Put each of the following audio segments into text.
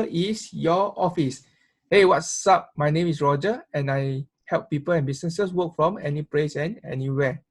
here is your office. Hey, what's up? My name is Roger and I help people and businesses work from any place and anywhere.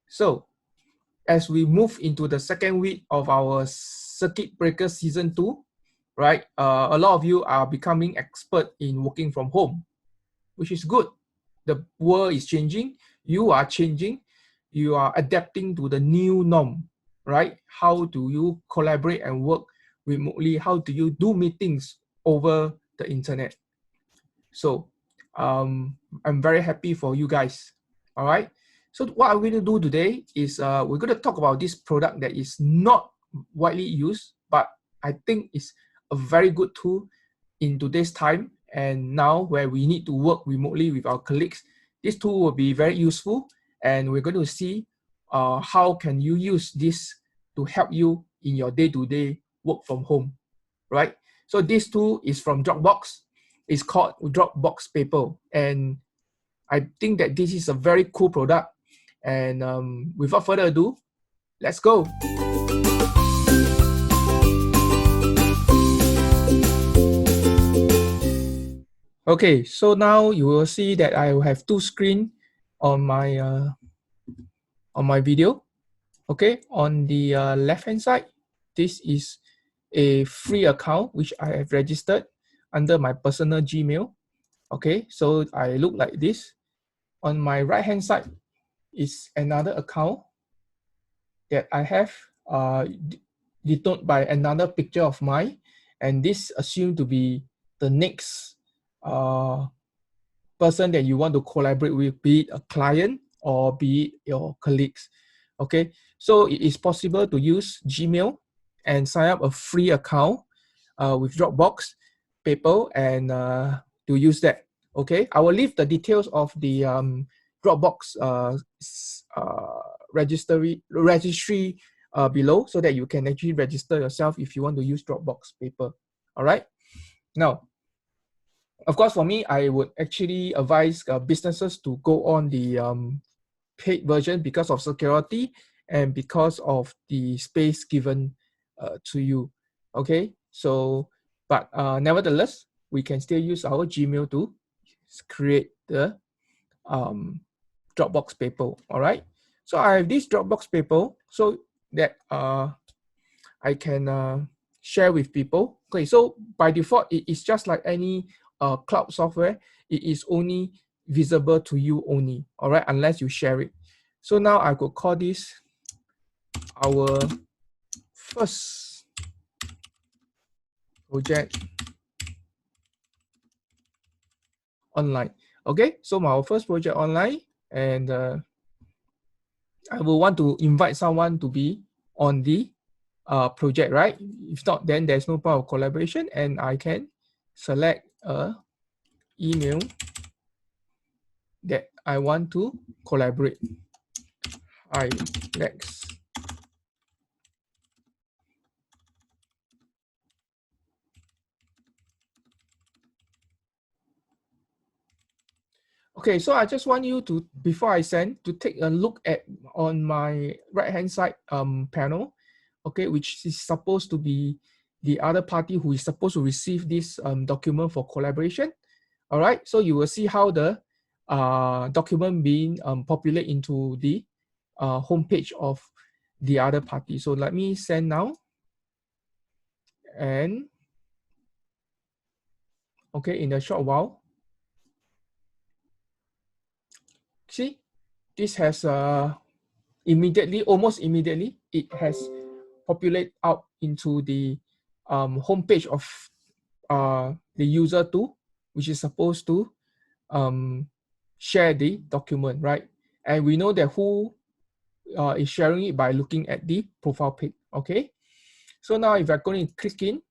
So, as we move into the second week of our Circuit Breaker Season 2, right? A lot of you are becoming expert in working from home, which is good. The world is changing. You are changing. You are adapting to the new norm, right? How do you collaborate and work remotely? How do you do meetings over the internet? So I'm very happy for you guys. All right. So what I'm going to do today is we're going to talk about this product that is not widely used, but I think it's a very good tool in today's time. And now where we need to work remotely with our colleagues, this tool will be very useful. And we're going to see how can you use this to help you in your day-to-day work from home, right? So this tool is from Dropbox. It's called Dropbox Paper. And I think that this is a very cool product. And without further ado, let's go. Okay, so now you will see that I will have two screens on my video. Okay, on the left-hand side, this is a free account which I have registered under my personal Gmail. Okay, so I look like this. On my right-hand side is another account that I have denoted by another picture of mine, and this assumed to be the next person that you want to collaborate with, be it a client or be it your colleagues. Okay, so it is possible to use Gmail and sign up a free account with Dropbox Paper and to use that. Okay, I will leave the details of the Dropbox registry below so that you can actually register yourself if you want to use Dropbox Paper. All right. Now, of course, for me, I would actually advise businesses to go on the paid version because of security and because of the space given to you. Okay, so but nevertheless, we can still use our Gmail to create the Dropbox Paper. All right, so I have this Dropbox Paper so that I can share with people. Okay, so by default, it is just like any cloud software. It is only visible to you only, all right, unless you share it. So now I could call this our first project online. Okay, so our first project online, and I will want to invite someone to be on the project, right? If not, then there's no point of collaboration, and I can select a email that I want to collaborate. Hi, Lex. Okay, so I just want you to, before I send, to take a look at on my right-hand side panel, okay, which is supposed to be the other party who is supposed to receive this document for collaboration. All right, so you will see how the document being populated into the homepage of the other party. So let me send now. And okay, in a short while, see, this has almost immediately, it has populated out into the homepage of the user too, which is supposed to share the document, right? And we know that who is sharing it by looking at the profile pic, okay? So now if I'm going to click in,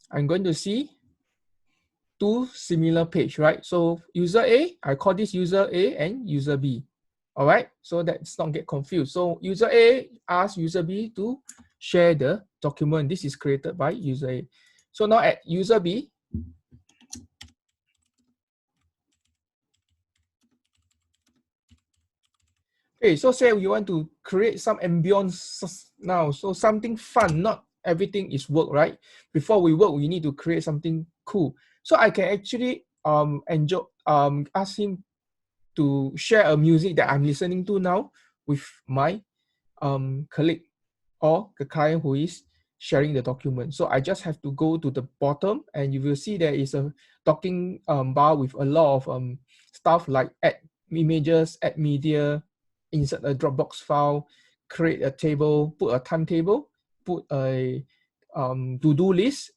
I'm going to see two similar page, right? So user A, I call this user A and user B. All right, so let's not get confused. So user A asks user B to share the document. This is created by user A. So now at user B, okay, so say we want to create some ambience now. So something fun, not everything is work, right? Before we work, we need to create something cool. So I can actually ask him to share a music that I'm listening to now with my colleague or the client who is sharing the document. So I just have to go to the bottom and you will see there is a talking bar with a lot of stuff like add images, add media, insert a Dropbox file, create a table, put a timetable, put a to-do list,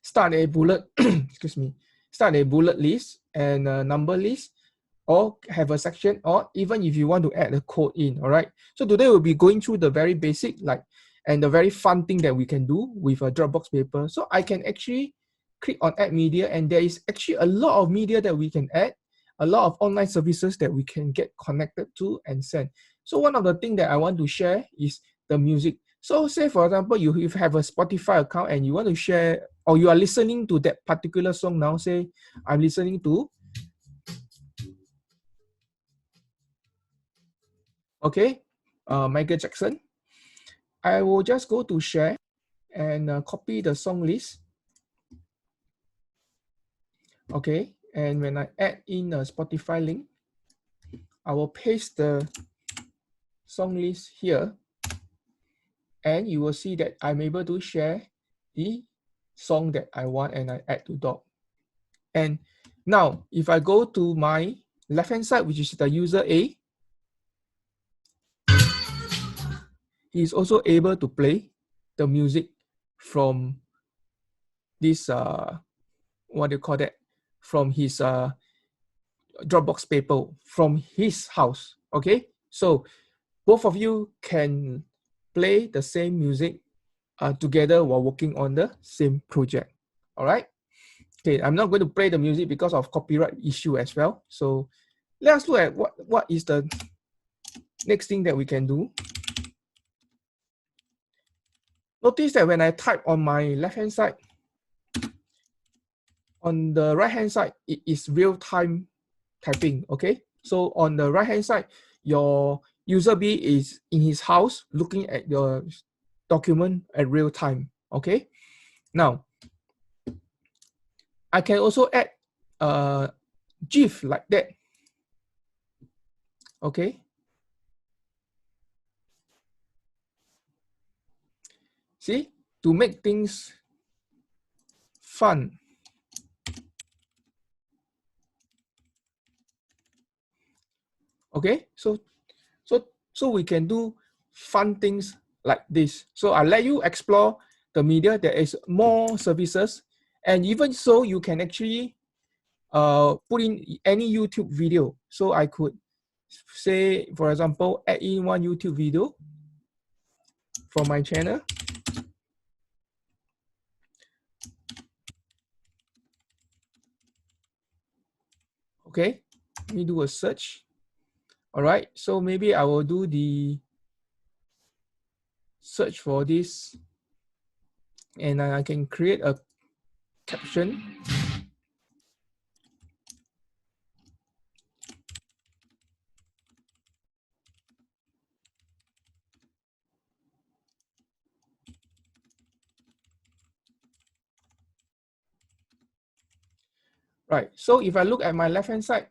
start a bullet, excuse me, start a bullet list and a number list, or have a section, or even if you want to add a code in. All right, so today we'll be going through the very basic and the very fun thing that we can do with a Dropbox paper. So I can actually click on add media, and there is actually a lot of media that we can add, a lot of online services that we can get connected to and send. So one of the things that I want to share is the music. So say for example, you have a Spotify account and you want to share, or you are listening to that particular song now. Say I'm listening to, okay, Michael Jackson. I will just go to share and copy the song list. Okay, and when I add in a Spotify link, I will paste the song list here, and you will see that I'm able to share the song that I want and I add to doc. And now if I go to my left hand side, which is the user A, he is also able to play the music from this what do you call that, from his Dropbox paper, from his house. Okay, so both of you can play the same music together while working on the same project. All right. Okay, I'm not going to play the music because of copyright issue as well. So let's look at what is the next thing that we can do. Notice that when I type on my left hand side, on the right hand side, it is real time typing. Okay, so on the right hand side, your user B is in his house looking at your document at real time. Okay, now I can also add a GIF like that. Okay, see, to make things fun. Okay, so we can do fun things like this. So I let you explore the media. There is more services, and even so, you can actually put in any YouTube video. So I could say, for example, add in one YouTube video from my channel. Okay, let me do a search. All right, so maybe I will do the search for this, and I can create a caption. Right, so if I look at my left hand side,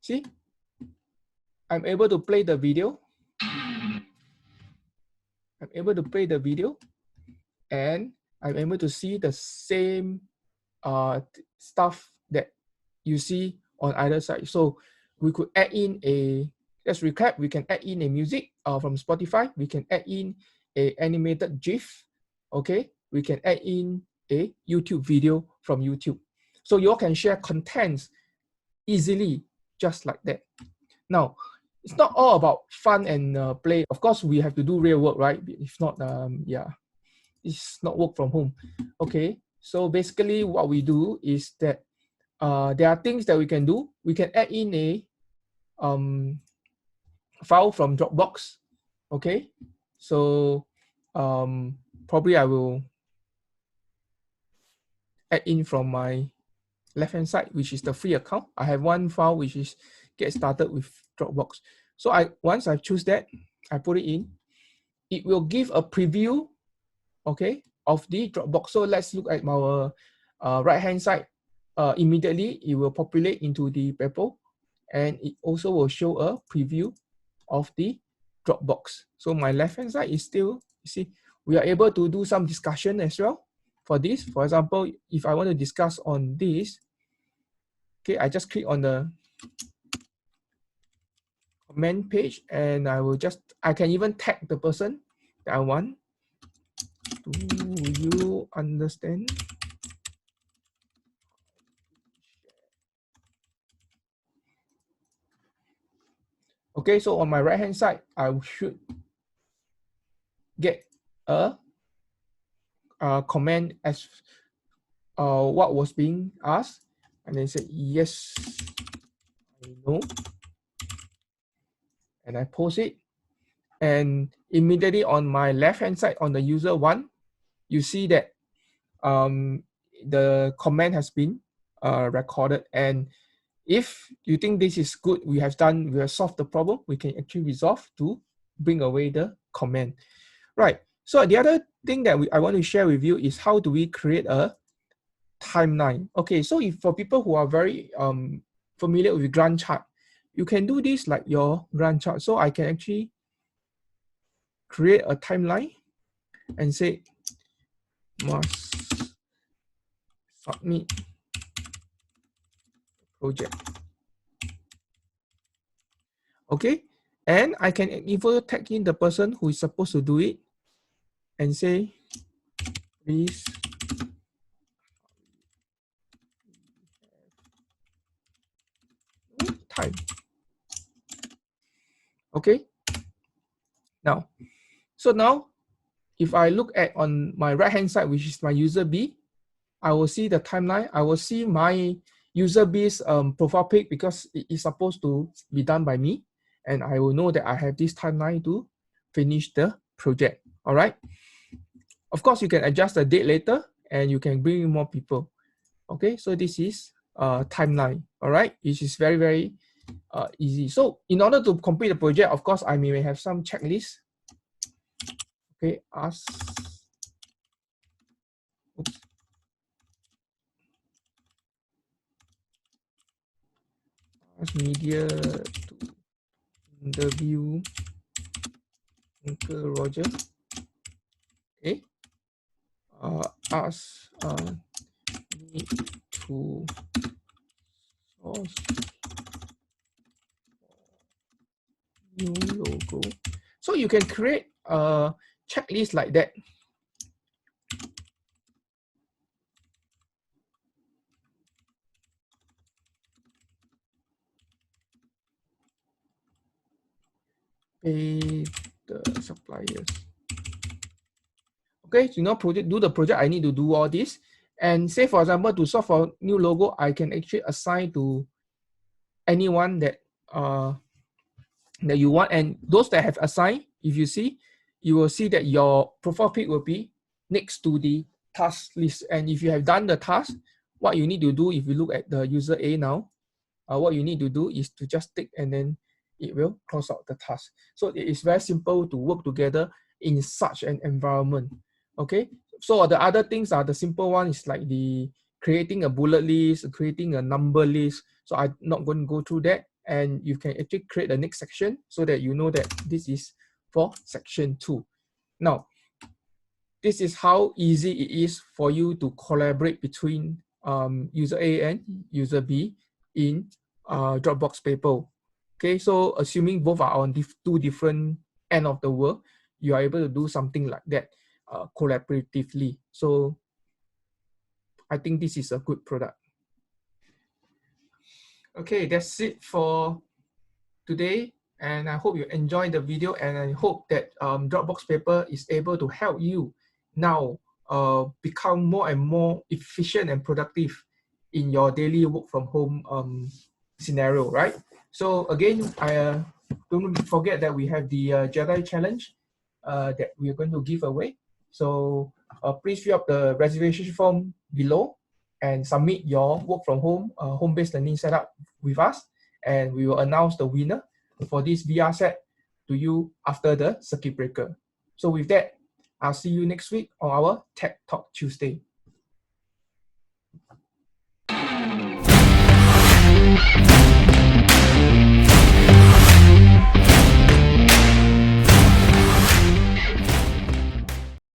see, I'm able to play the video. I'm able to play the video, and I'm able to see the same stuff that you see on either side. So we could add in a, let's recap, we can add in a music from Spotify. We can add in a animated GIF. Okay, we can add in a YouTube video from YouTube. So you all can share contents easily, just like that. Now, it's not all about fun and play. Of course, we have to do real work, right? If not, yeah, it's not work from home. Okay, so basically what we do is that there are things that we can do. We can add in a file from Dropbox. Okay, so probably I will add in from my left hand side, which is the free account. I have one file which is get started with Dropbox. So once I choose that, I put it in. It will give a preview okay, of the Dropbox. So let's look at our right hand side. Immediately it will populate into the paper, and it also will show a preview of the Dropbox. So my left hand side is still, you see, we are able to do some discussion as well for this. For example, if I want to discuss on this, okay, I just click on the comment page, and I can even tag the person that I want. Do you understand? Okay, so on my right hand side, I should get a comment as what was being asked, and then say yes, I know, and I post it. And immediately on my left hand side, on the user one, you see that the comment has been recorded. And if you think this is good, we have solved the problem, we can actually resolve to bring away the comment. Right. So the other thing that I want to share with you is how do we create a timeline. Okay, so if for people who are very familiar with Gantt chart, you can do this like your Gantt chart. So I can actually create a timeline and say must submit project. Okay, and I can even tag in the person who is supposed to do it and say, please time. Okay, now, so now if I look at on my right hand side, which is my user B, I will see the timeline. I will see my user B's profile pic because it is supposed to be done by me. And I will know that I have this timeline to finish the project. All right. Of course, you can adjust the date later and you can bring in more people. Okay, so this is timeline. All right, which is very, very easy. So in order to complete the project, of course, I may have some checklist. Okay, ask media to interview Uncle Roger. Okay. Ask me to source new logo. So you can create a checklist like that. Pay the suppliers. Okay, so do the project, I need to do all this. And say, for example, to solve for new logo, I can actually assign to anyone that that you want. And those that have assigned, if you see, you will see that your profile pic will be next to the task list. And if you have done the task, what you need to do, if you look at the user A now, what you need to do is to just tick and then it will close out the task. So it is very simple to work together in such an environment. Okay, so the other things are the simple one is like the creating a bullet list, creating a number list. So I'm not going to go through that. And you can actually create the next section so that you know that this is for section 2. Now, this is how easy it is for you to collaborate between user A and user B in Dropbox Paper. Okay, so assuming both are on two different end of the world, you are able to do something like that collaboratively. So I think this is a good product. Okay, that's it for today. And I hope you enjoyed the video, and I hope that Dropbox Paper is able to help you now become more and more efficient and productive in your daily work from home scenario, right? So again, I don't forget that we have the Jedi Challenge that we are going to give away. So please fill up the reservation form below and submit your work from home, home-based learning setup with us, and we will announce the winner for this VR set to you after the circuit breaker. So with that, I'll see you next week on our Tech Talk Tuesday.